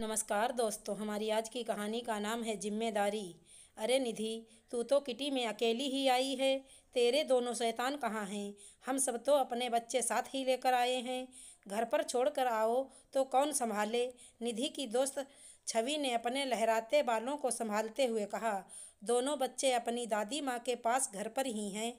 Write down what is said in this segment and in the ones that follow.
नमस्कार दोस्तों, हमारी आज की कहानी का नाम है जिम्मेदारी। अरे निधि, तू तो किटी में अकेली ही आई है। तेरे दोनों शैतान कहाँ हैं? हम सब तो अपने बच्चे साथ ही लेकर आए हैं। घर पर छोड़ कर आओ तो कौन संभाले? निधि की दोस्त छवि ने अपने लहराते बालों को संभालते हुए कहा। दोनों बच्चे अपनी दादी माँ के पास घर पर ही हैं।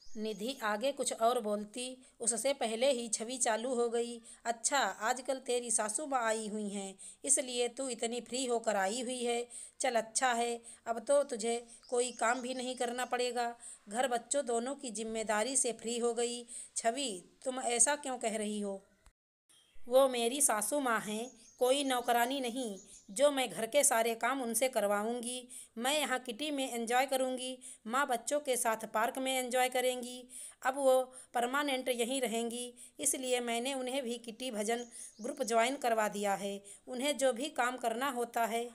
निधि आगे कुछ और बोलती, उससे पहले ही छवि चालू हो गई। अच्छा, आजकल तेरी सासू माँ आई हुई हैं, इसलिए तू इतनी फ्री होकर आई हुई है। चल अच्छा है, अब तो तुझे कोई काम भी नहीं करना पड़ेगा। घर बच्चों दोनों की जिम्मेदारी से फ्री हो गई। छवि, तुम ऐसा क्यों कह रही हो? वो मेरी सासू माँ हैं, कोई नौकरानी नहीं जो मैं घर के सारे काम उनसे करवाऊंगी। मैं यहाँ किटी में एंजॉय करूंगी, माँ बच्चों के साथ पार्क में एंजॉय करेंगी। अब वो परमानेंट यहीं रहेंगी, इसलिए मैंने उन्हें भी किटी भजन ग्रुप ज्वाइन करवा दिया है। उन्हें जो भी काम करना होता है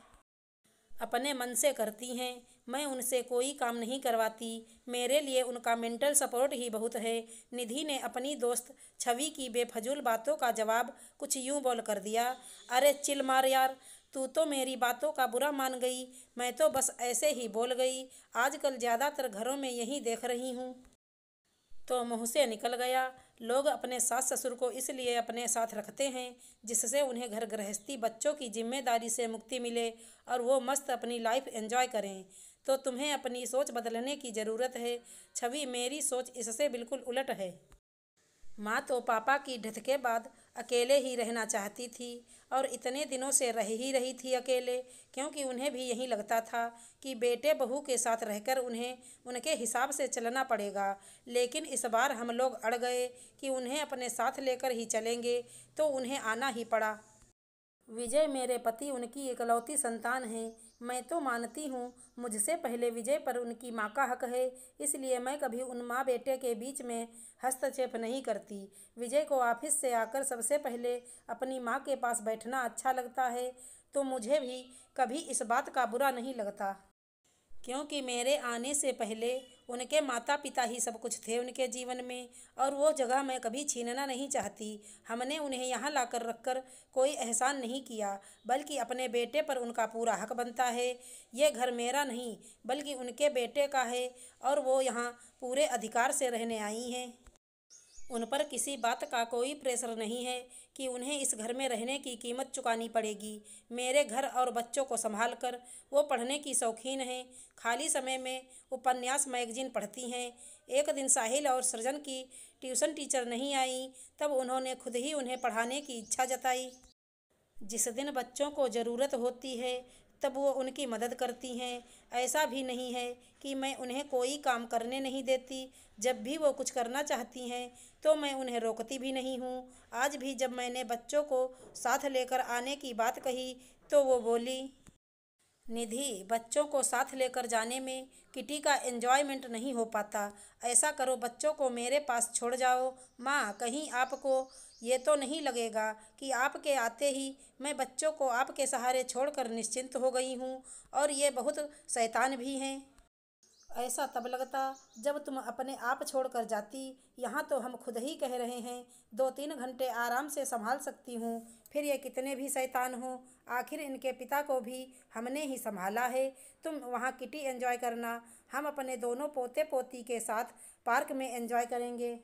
अपने मन से करती हैं। मैं उनसे कोई काम नहीं करवाती। मेरे लिए उनका मेंटल सपोर्ट ही बहुत है। निधि ने अपनी दोस्त छवि की बेफजूल बातों का जवाब कुछ यूं बोल कर दिया। अरे चिल मार यार, तू तो मेरी बातों का बुरा मान गई। मैं तो बस ऐसे ही बोल गई। आजकल ज़्यादातर घरों में यही देख रही हूँ। तो मुँह से निकल गया। लोग अपने सास ससुर को इसलिए अपने साथ रखते हैं जिससे उन्हें घर गृहस्थी बच्चों की जिम्मेदारी से मुक्ति मिले और वो मस्त अपनी लाइफ एंजॉय करें। तो तुम्हें अपनी सोच बदलने की ज़रूरत है। छवि, मेरी सोच इससे बिल्कुल उलट है। माँ तो पापा की डेथ के बाद अकेले ही रहना चाहती थी और इतने दिनों से रह ही रही थी अकेले, क्योंकि उन्हें भी यही लगता था कि बेटे बहू के साथ रहकर उन्हें उनके हिसाब से चलना पड़ेगा। लेकिन इस बार हम लोग अड़ गए कि उन्हें अपने साथ लेकर ही चलेंगे, तो उन्हें आना ही पड़ा। विजय मेरे पति उनकी इकलौती संतान है। मैं तो मानती हूँ मुझसे पहले विजय पर उनकी माँ का हक है, इसलिए मैं कभी उन माँ बेटे के बीच में हस्तक्षेप नहीं करती। विजय को ऑफिस से आकर सबसे पहले अपनी माँ के पास बैठना अच्छा लगता है, तो मुझे भी कभी इस बात का बुरा नहीं लगता, क्योंकि मेरे आने से पहले उनके माता पिता ही सब कुछ थे उनके जीवन में, और वो जगह मैं कभी छीनना नहीं चाहती। हमने उन्हें यहाँ लाकर रखकर कोई एहसान नहीं किया, बल्कि अपने बेटे पर उनका पूरा हक बनता है। ये घर मेरा नहीं बल्कि उनके बेटे का है, और वो यहाँ पूरे अधिकार से रहने आई हैं। उन पर किसी बात का कोई प्रेशर नहीं है कि उन्हें इस घर में रहने की कीमत चुकानी पड़ेगी। मेरे घर और बच्चों को संभाल कर वो पढ़ने की शौकीन हैं। खाली समय में उपन्यास मैगजीन पढ़ती हैं। एक दिन साहिल और सृजन की ट्यूशन टीचर नहीं आई, तब उन्होंने खुद ही उन्हें पढ़ाने की इच्छा जताई। जिस दिन बच्चों को ज़रूरत होती है तब वो उनकी मदद करती हैं। ऐसा भी नहीं है कि मैं उन्हें कोई काम करने नहीं देती। जब भी वो कुछ करना चाहती हैं तो मैं उन्हें रोकती भी नहीं हूँ। आज भी जब मैंने बच्चों को साथ लेकर आने की बात कही तो वो बोली, निधि, बच्चों को साथ लेकर जाने में किटी का एंजॉयमेंट नहीं हो पाता। ऐसा करो, बच्चों को मेरे पास छोड़ जाओ। माँ, कहीं आपको ये तो नहीं लगेगा कि आपके आते ही मैं बच्चों को आपके सहारे छोड़कर निश्चिंत हो गई हूँ, और ये बहुत शैतान भी हैं। ऐसा तब लगता जब तुम अपने आप छोड़कर जाती। यहाँ तो हम खुद ही कह रहे हैं 2-3 घंटे आराम से संभाल सकती हूँ, फिर ये कितने भी शैतान हों, आखिर इनके पिता को भी हमने ही संभाला है। तुम वहाँ किटी एंजॉय करना, हम अपने दोनों पोते पोती के साथ पार्क में एंजॉय करेंगे।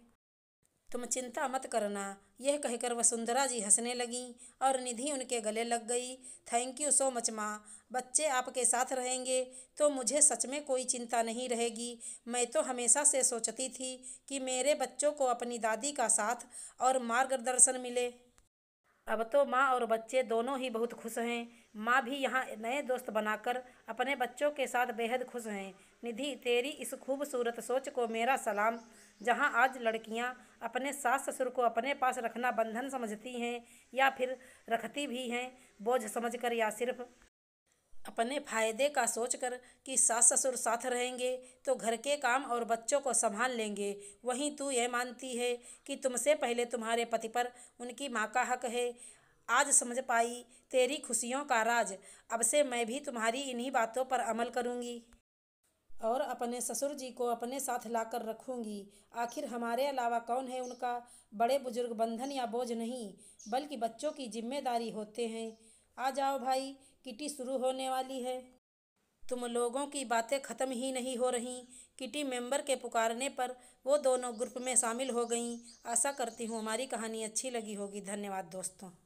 तुम चिंता मत करना। यह कहकर वसुंधरा जी हंसने लगीं और निधि उनके गले लग गई। थैंक यू सो मच माँ, बच्चे आपके साथ रहेंगे तो मुझे सच में कोई चिंता नहीं रहेगी। मैं तो हमेशा से सोचती थी कि मेरे बच्चों को अपनी दादी का साथ और मार्गदर्शन मिले। अब तो माँ और बच्चे दोनों ही बहुत खुश हैं। माँ भी यहाँ नए दोस्त बनाकर अपने बच्चों के साथ बेहद खुश हैं। निधि, तेरी इस खूबसूरत सोच को मेरा सलाम। जहाँ आज लड़कियाँ अपने सास ससुर को अपने पास रखना बंधन समझती हैं, या फिर रखती भी हैं बोझ समझकर, या सिर्फ अपने फायदे का सोचकर कि सास ससुर साथ रहेंगे तो घर के काम और बच्चों को संभाल लेंगे, वहीं तू यह मानती है कि तुमसे पहले तुम्हारे पति पर उनकी माँ का हक है। आज समझ पाई तेरी खुशियों का राज। अब से मैं भी तुम्हारी इन्हीं बातों पर अमल करूँगी और अपने ससुर जी को अपने साथ लाकर रखूँगी। आखिर हमारे अलावा कौन है उनका? बड़े बुजुर्ग बंधन या बोझ नहीं, बल्कि बच्चों की जिम्मेदारी होते हैं। आ जाओ भाई, किटी शुरू होने वाली है। तुम लोगों की बातें ख़त्म ही नहीं हो रहीं। किटी मेंबर के पुकारने पर वो दोनों ग्रुप में शामिल हो गईं। आशा करती हूँ हमारी कहानी अच्छी लगी होगी। धन्यवाद दोस्तों।